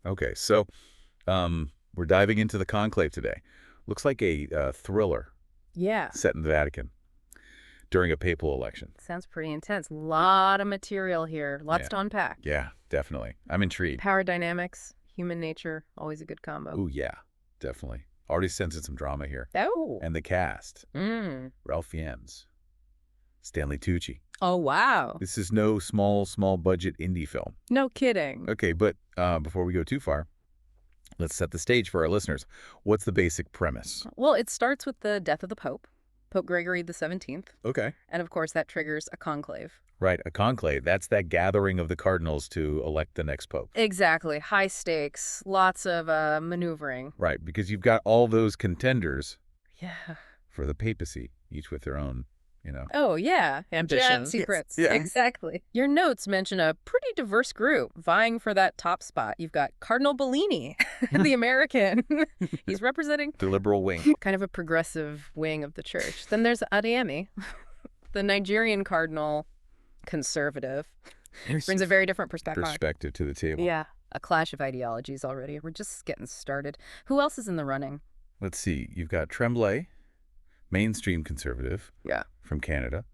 Okay, so we're diving into the conclave today. Looks like a thriller Yeah, set in the Vatican during a papal election. sounds pretty intense. Lot of material here. Lots Yeah, to unpack. yeah, definitely. I'm intrigued. Power dynamics, human nature, always a good combo. Ooh, yeah, definitely. Already sensing some drama here. Oh. And the cast, Mm. Ralph Fiennes, Stanley Tucci. Oh, wow. This is no small budget indie film. No kidding. Okay, but before we go too far, let's set the stage for our listeners. What's the basic premise? Well, it starts with the death of the Pope, Pope Gregory the 17th, Okay. and of course that triggers a conclave. Right, a conclave. That's that gathering of the cardinals to elect the next pope. Exactly. High stakes, lots of maneuvering. Right, because you've got all those contenders Yeah. for the papacy, each with their own. Oh, yeah. Job Ambitions. secrets. Yeah. Exactly. Your notes mention a pretty diverse group vying for that top spot. You've got Cardinal Bellini, the American. He's representing The liberal wing. kind of a progressive wing of the church. Then there's Adeyemi, the Nigerian cardinal, conservative. Brings a very different Perspective to the table. Yeah. A clash of ideologies already. We're just getting started. Who else is in the running? Let's see. You've got Tremblay, mainstream conservative Yeah. from Canada.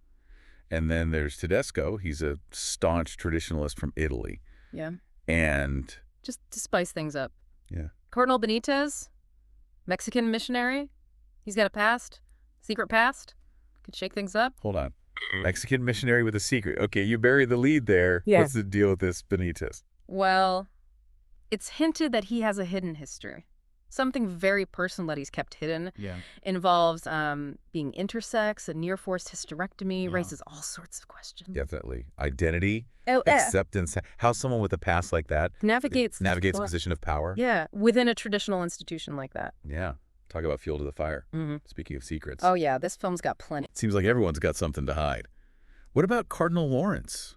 And then there's Tedesco. He's a staunch traditionalist from Italy. Yeah. And, Just to spice things up. yeah. Cardinal Benitez, Mexican missionary. He's got a past, secret past. Could shake things up. Hold on. Mexican missionary with a secret. Okay, you buried the lead there. Yeah. What's the deal with this Benitez? Well, it's hinted that he has a hidden history. Something very personal that he's kept hidden. Yeah. Involves being intersex, a near-forced hysterectomy, Yeah. raises all sorts of questions. Definitely. Identity, Oh, acceptance, how someone with a past like that navigates navigates a position of power. Yeah, within a traditional institution like that. Yeah. Talk about fuel to the fire. Mm-hmm. Speaking of secrets. Oh, yeah, this film's got plenty. It seems like everyone's got something to hide. What about Cardinal Lawrence?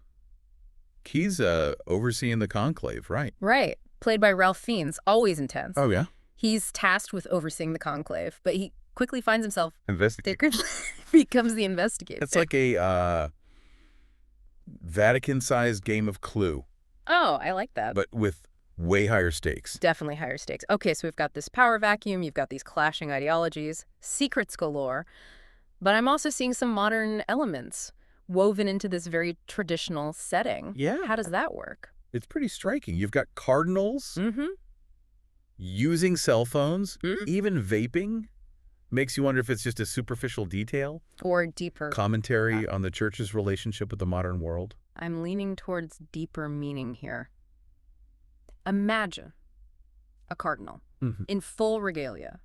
He's overseeing the conclave, right? Right. Played by Ralph Fiennes, always intense. Oh, yeah? He's tasked with overseeing the conclave, but he quickly finds himself Investigate. becomes the investigator. It's like a Vatican-sized game of Clue, Oh, I like that. but with way higher stakes. Definitely higher stakes. Okay, so we've got this power vacuum, you've got these clashing ideologies, secrets galore, but I'm also seeing some modern elements woven into this very traditional setting. Yeah. How does that work? It's pretty striking. You've got cardinals Mm-hmm. using cell phones, Mm. even vaping. Makes you wonder if it's just a superficial detail, Or deeper. commentary on the church's relationship with the modern world. I'm leaning towards deeper meaning here. Imagine a cardinal Mhm. in full regalia,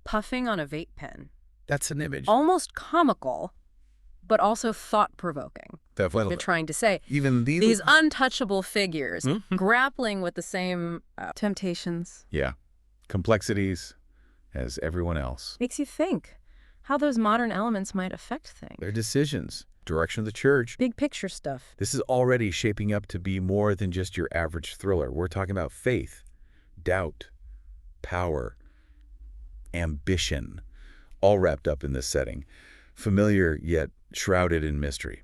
puffing on a vape pen. That's an image. Almost comical, but also thought-provoking. Definitely. They're trying to say Even these untouchable figures Mhm. grappling with the same temptations. Yeah. Complexities as everyone else. Makes you think how those modern elements might affect things. Their decisions, direction of the church. Big picture stuff. This is already shaping up to be more than just your average thriller. We're talking about faith, doubt, power, ambition, all wrapped up in this setting. Familiar yet shrouded in mystery.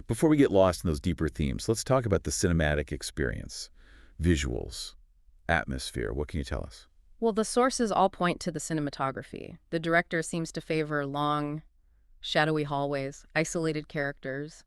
Before we get lost in those deeper themes, let's talk about the cinematic experience, visuals, atmosphere. What can you tell us? Well, the sources all point to the cinematography. The director seems to favor long, shadowy hallways, isolated characters,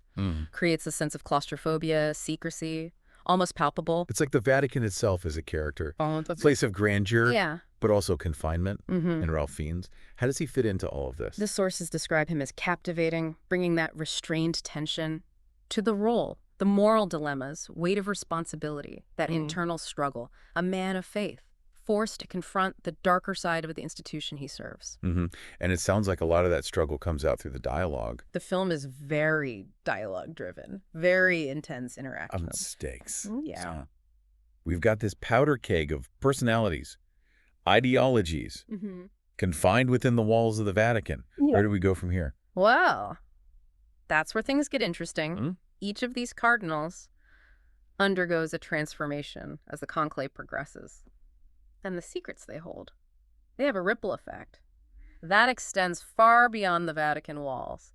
creates a sense of claustrophobia, secrecy, almost palpable. It's like the Vatican itself is a character. Oh, that's Place of grandeur, yeah. but also confinement. Mm-hmm. And Ralph Fiennes. How does he fit into all of this? The sources describe him as captivating, bringing that restrained tension to the role, the moral dilemmas, weight of responsibility, that internal struggle, a man of faith, forced to confront the darker side of the institution he serves. And it sounds like a lot of that struggle comes out through the dialogue. The film is very dialogue-driven, very intense interaction. Stakes. Yeah. So, we've got this powder keg of personalities, ideologies, Mm-hmm. confined within the walls of the Vatican. Yeah. Where do we go from here? Well, that's where things get interesting. Mm. Each of these cardinals undergoes a transformation as the conclave progresses. And the secrets they hold, they have a ripple effect. That extends far beyond the Vatican walls.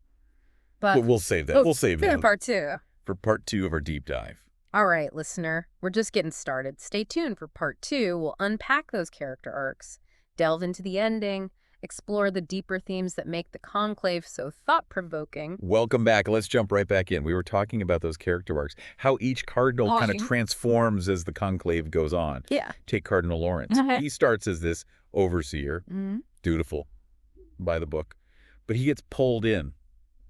But We'll save that. We'll save that part two. for part 2 of our deep dive. All right, listener, we're just getting started. Stay tuned for part 2. We'll unpack those character arcs, delve into the ending, explore the deeper themes that make the Conclave so thought-provoking. Welcome back. Let's jump right back in. We were talking about those character arcs, how each cardinal kind of transforms as the conclave goes on. Yeah. Take Cardinal Lawrence. He starts as this overseer, dutiful by the book, but he gets pulled in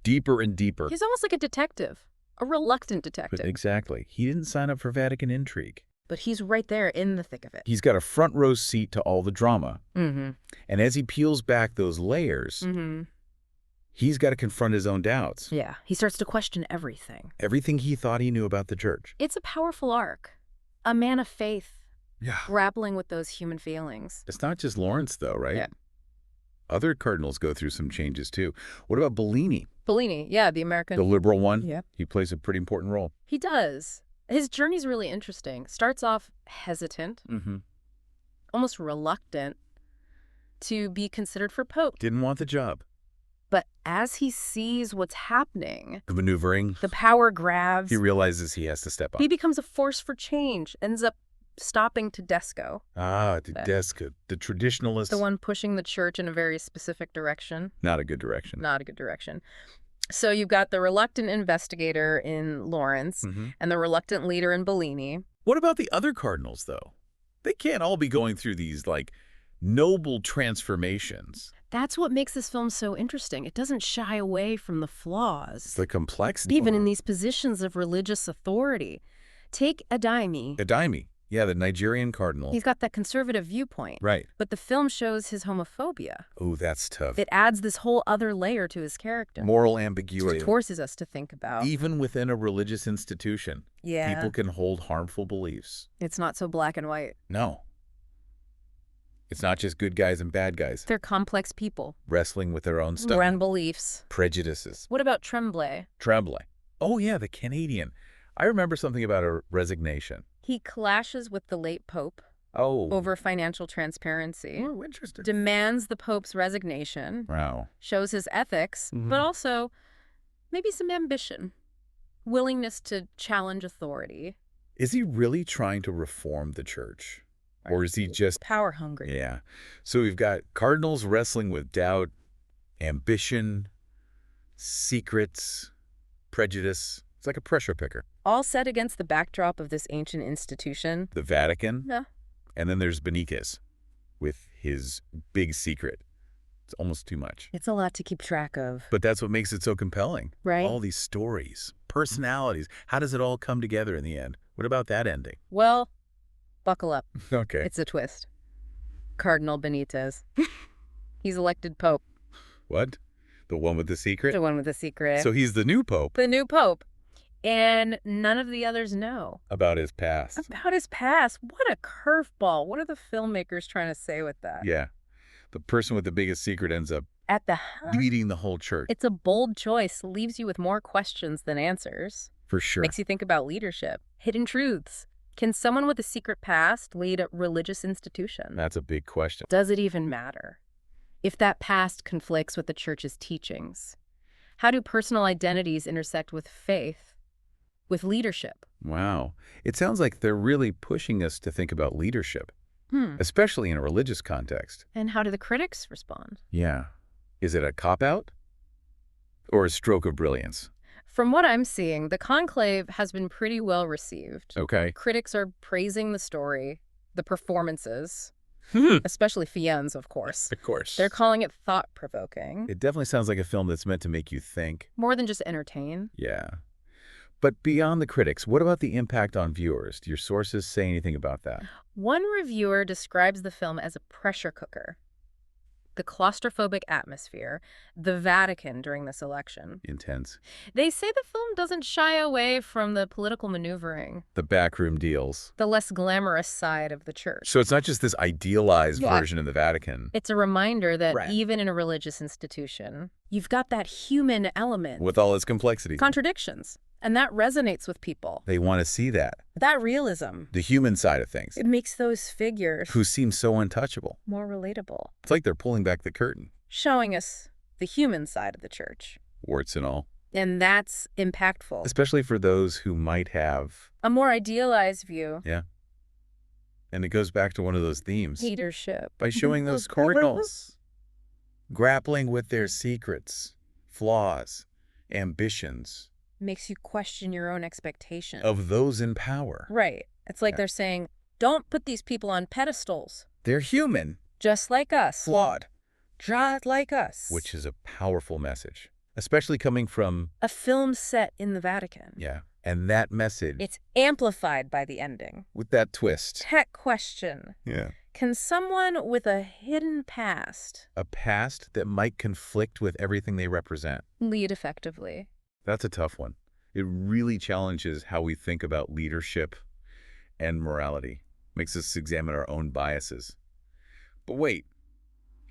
deeper and deeper. He's almost like a detective, a reluctant detective. Exactly. He didn't sign up for Vatican intrigue. But he's right there in the thick of it. He's got a front row seat to all the drama. Mm-hmm. And as he peels back those layers, he's got to confront his own doubts. Yeah, he starts to question everything. Everything he thought he knew about the church. It's a powerful arc. A man of faith, Yeah. grappling with those human feelings. It's not just Lawrence, though, right? Yeah. Other cardinals go through some changes, too. What about Bellini? Bellini, yeah, the American. The liberal one? Yeah. He plays a pretty important role. He does. His journey's really interesting. Starts off hesitant, almost reluctant to be considered for Pope. Didn't want the job. But as he sees what's happening, The maneuvering. the power grabs, He realizes he has to step up. he becomes a force for change, ends up stopping Tedesco, Tedesco, the traditionalist. the one pushing the church in a very specific direction. Not a good direction. Not a good direction. So you've got the reluctant investigator in Lawrence and the reluctant leader in Bellini. What about the other cardinals, though? They can't all be going through these, noble transformations. That's what makes this film so interesting. It doesn't shy away from the flaws. The complexity. Even in these positions of religious authority. Take Adeyemi. Adeyemi. Yeah, the Nigerian cardinal. He's got that conservative viewpoint. Right. But the film shows his homophobia. Oh, that's tough. It adds this whole other layer to his character. Moral ambiguity. It forces us to think about. Even within a religious institution, Yeah. people can hold harmful beliefs. It's not so black and white. No. It's not just good guys and bad guys. They're complex people. Wrestling with their own stuff. And beliefs. Prejudices. What about Tremblay? Trembling. Oh, yeah, the Canadian. I remember something about a resignation. He clashes with the late Pope Oh. over financial transparency. Oh, interesting. Demands the Pope's resignation. Wow. Shows his ethics, but also maybe some ambition. Willingness to challenge authority. Is he really trying to reform the church? Or is he just... Power hungry. Yeah. So we've got cardinals wrestling with doubt, ambition, secrets, prejudice. It's like a pressure picker. All set against the backdrop of this ancient institution. The Vatican. Yeah. And then there's Benitez with his big secret. It's almost too much. It's a lot to keep track of. But that's what makes it so compelling. Right. All these stories, personalities. How does it all come together in the end? What about that ending? Well, buckle up. Okay. It's a twist. Cardinal Benitez. He's elected Pope. What? The one with the secret? The one with the secret. So he's the new Pope. The new Pope. And none of the others know. About his past. About his past. What a curveball. What are the filmmakers trying to say with that? Yeah. The person with the biggest secret ends up At the leading the whole church. It's a bold choice. Leaves you with more questions than answers. For sure. Makes you think about leadership. Hidden truths. Can someone with a secret past lead a religious institution? That's a big question. Does it even matter? If that past conflicts with the church's teachings, how do personal identities intersect with faith, with leadership? Wow. It sounds like they're really pushing us to think about leadership, especially in a religious context. And how do the critics respond? Yeah. Is it a cop-out or a stroke of brilliance? From what I'm seeing, the Conclave has been pretty well received. Okay. Critics are praising the story, the performances, especially Fiennes, of course. Of course. They're calling it thought-provoking. It definitely sounds like a film that's meant to make you think. More than just entertain. Yeah. But beyond the critics, what about the impact on viewers? Do your sources say anything about that? One reviewer describes the film as a pressure cooker. The claustrophobic atmosphere, the Vatican during this election. Intense. They say the film doesn't shy away from the political maneuvering, The backroom deals. the less glamorous side of the church. So it's not just this idealized version of the Vatican. It's a reminder that Right. even in a religious institution, you've got that human element. With all its complexity. Contradictions. And that resonates with people. They want to see that. That realism. The human side of things. It makes those figures Who seem so untouchable. more relatable. It's like they're pulling back the curtain. Showing us the human side of the church. Warts and all. And that's impactful. Especially for those who might have... A more idealized view. Yeah. And it goes back to one of those themes. Leadership. By showing those cardinals grappling with their secrets, flaws, ambitions. Makes you question your own expectations. Of those in power. Right. It's like Yeah. they're saying, don't put these people on pedestals. They're human. Just like us. Flawed. Just like us. Which is a powerful message. Especially coming from... a film set in the Vatican. Yeah. And that message... It's amplified by the ending. with that twist. Tech question. Yeah. Can someone with a hidden past A past that might conflict with everything they represent. lead effectively? That's a tough one. It really challenges how we think about leadership and morality. Makes us examine our own biases. But wait,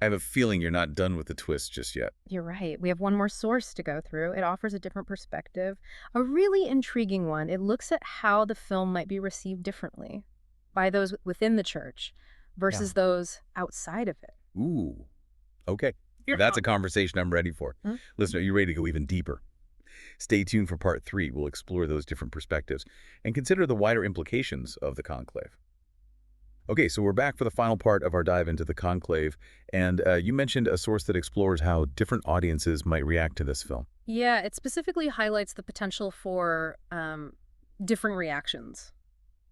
I have a feeling you're not done with the twist just yet. You're right. We have one more source to go through. It offers a different perspective, a really intriguing one. It looks at how the film might be received differently by those within the church versus those outside of it. Ooh, okay. That's a conversation I'm ready for. Listen, are you ready to go even deeper? Stay tuned for part 3. We'll explore those different perspectives and consider the wider implications of the conclave. Okay, so we're back for the final part of our dive into the conclave, and you mentioned a source that explores how different audiences might react to this film. Yeah, it specifically highlights the potential for different reactions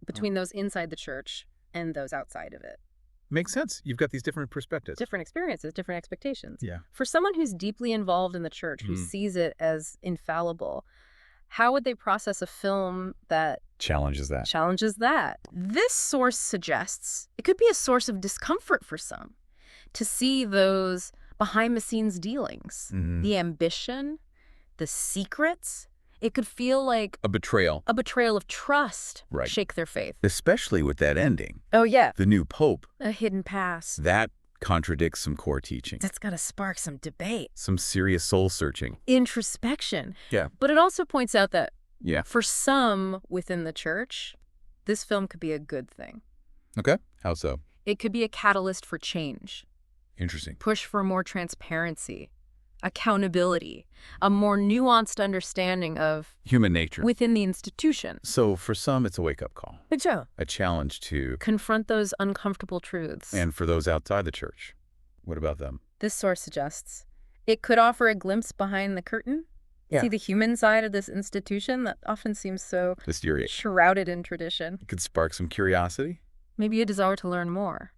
between those inside the church and those outside of it. Makes sense. You've got these different perspectives. Different experiences, different expectations. Yeah. For someone who's deeply involved in the church, who sees it as infallible, how would they process a film that Challenges that. challenges that? This source suggests it could be a source of discomfort for some to see those behind-the-scenes dealings, the ambition, the secrets. It could feel like A betrayal. a betrayal of trust Right. shake their faith. Especially with that ending. Oh, yeah. The new pope. A hidden past. That contradicts some core teaching. That's got to spark some debate. Some serious soul-searching. Introspection. Yeah. But it also points out that Yeah. for some within the church, this film could be a good thing. Okay. How so? It could be a catalyst for change, Interesting. push for more transparency, accountability, a more nuanced understanding of Human nature. within the institution. So for some, it's a wake-up call. So, A challenge to... confront those uncomfortable truths. And for those outside the church, what about them? This source suggests it could offer a glimpse behind the curtain. Yeah. See the human side of this institution that often seems so Mysterious. shrouded in tradition. It could spark some curiosity. Maybe a desire to learn more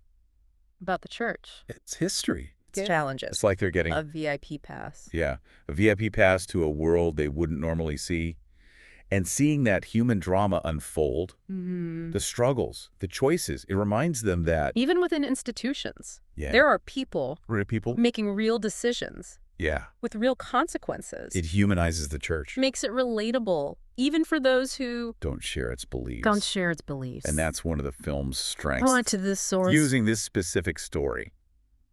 about the church. It's history. It's challenges. It's like they're getting... A VIP pass. Yeah, a VIP pass to a world they wouldn't normally see. And seeing that human drama unfold, the struggles, the choices, it reminds them that... Even within institutions, Yeah. there are people Real people? making real decisions Yeah. with real consequences. It humanizes the church. Makes it relatable, even for those who Don't share its beliefs. don't share its beliefs. And that's one of the film's strengths. Point to this source. Using this specific story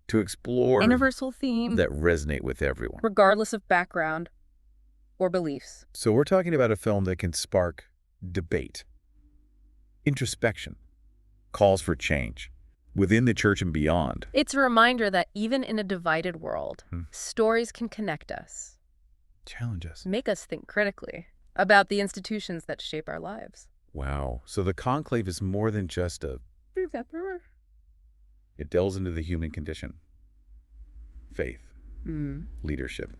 to explore universal theme, that resonate with everyone. regardless of background or beliefs. So we're talking about a film that can spark debate, introspection, calls for change within the church and beyond. It's a reminder that even in a divided world, stories can connect us, Challenge us. make us think critically about the institutions that shape our lives. Wow. So the conclave is more than just a... It delves into the human condition, faith, leadership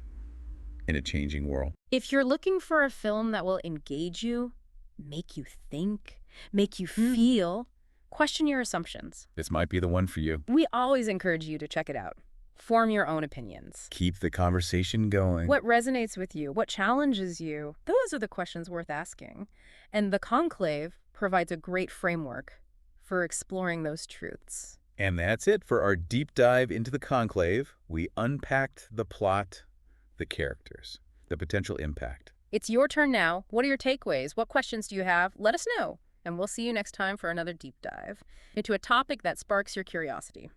in a changing world. If you're looking for a film that will engage you, make you think, make you feel, question your assumptions. This might be the one for you. We always encourage you to check it out. Form your own opinions. Keep the conversation going. What resonates with you? What challenges you? Those are the questions worth asking. And the Conclave provides a great framework for exploring those truths. And that's it for our deep dive into the conclave. We unpacked the plot, the characters, the potential impact. It's your turn now. What are your takeaways? What questions do you have? Let us know. And we'll see you next time for another deep dive into a topic that sparks your curiosity.